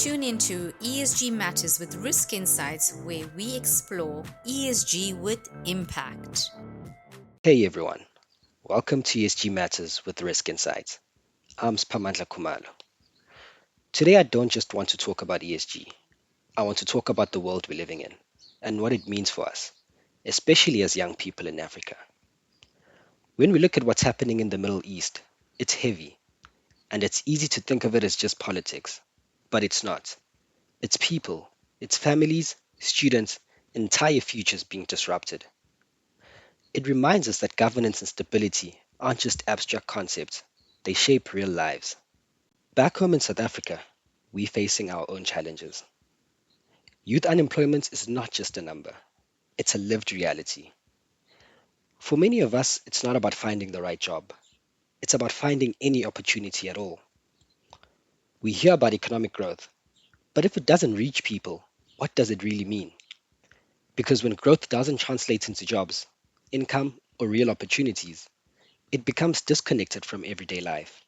Tune into ESG Matters with Risk Insights, where we explore ESG with impact. Hey everyone, welcome to ESG Matters with Risk Insights. I'm Sphamandla Khumalo. Today I don't just want to talk about ESG, I want to talk about the world we're living in and what it means for us, especially as young people in Africa. When we look at what's happening in the Middle East, it's heavy and it's easy to think of it as just politics, but it's not. It's people, it's families, students, entire futures being disrupted. It reminds us that governance and stability aren't just abstract concepts, they shape real lives. Back home in South Africa, we're facing our own challenges. Youth unemployment is not just a number, it's a lived reality. For many of us, it's not about finding the right job, it's about finding any opportunity at all. We hear about economic growth, but if it doesn't reach people, what does it really mean? Because when growth doesn't translate into jobs, income, or real opportunities, it becomes disconnected from everyday life.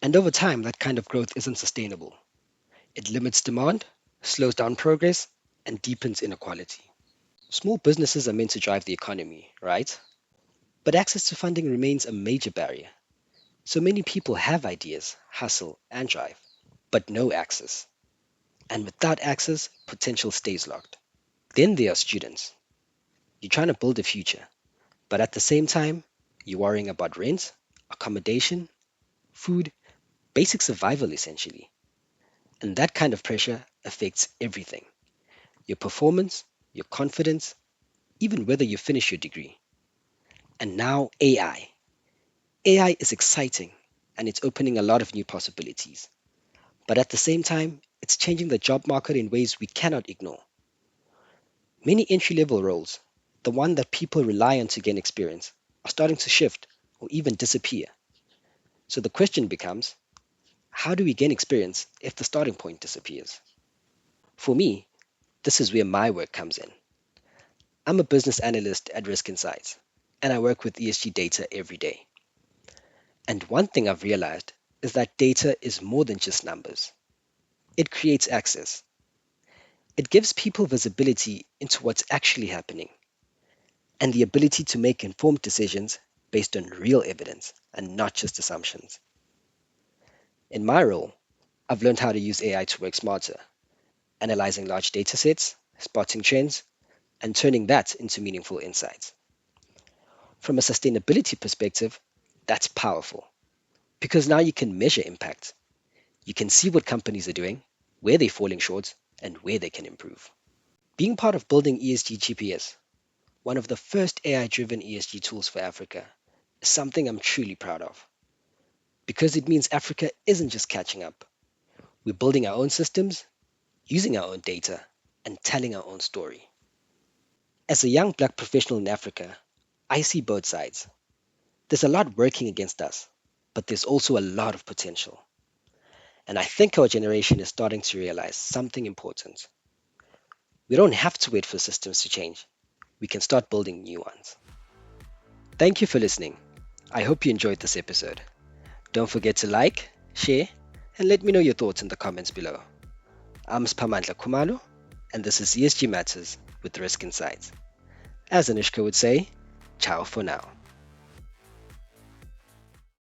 And over time, that kind of growth isn't sustainable. It limits demand, slows down progress, and deepens inequality. Small businesses are meant to drive the economy, right? But access to funding remains a major barrier. So many people have ideas, hustle, and drive, but no access. And without access, potential stays locked. Then there are students. You're trying to build a future, but at the same time, you're worrying about rent, accommodation, food, basic survival essentially. And that kind of pressure affects everything: your performance, your confidence, even whether you finish your degree. And now AI. AI is exciting and it's opening a lot of new possibilities. But at the same time, it's changing the job market in ways we cannot ignore. Many entry level roles, the one that people rely on to gain experience, are starting to shift or even disappear. So the question becomes, how do we gain experience if the starting point disappears? For me, this is where my work comes in. I'm a business analyst at Risk Insights, and I work with ESG data every day. And one thing I've realized is that data is more than just numbers. It creates access. It gives people visibility into what's actually happening and the ability to make informed decisions based on real evidence and not just assumptions. In my role, I've learned how to use AI to work smarter, analyzing large data sets, spotting trends, and turning that into meaningful insights. From a sustainability perspective, that's powerful because now you can measure impact. You can see what companies are doing, where they're falling short, and where they can improve. Being part of building ESG GPS, one of the first AI-driven ESG tools for Africa, is something I'm truly proud of because it means Africa isn't just catching up. We're building our own systems, using our own data, and telling our own story. As a young black professional in Africa, I see both sides. There's a lot working against us, but there's also a lot of potential. And I think our generation is starting to realize something important. We don't have to wait for systems to change. We can start building new ones. Thank you for listening. I hope you enjoyed this episode. Don't forget to like, share, and let me know your thoughts in the comments below. I'm Sphamandla Khumalo, and this is ESG Matters with Risk Insights. As Anushka would say, ciao for now.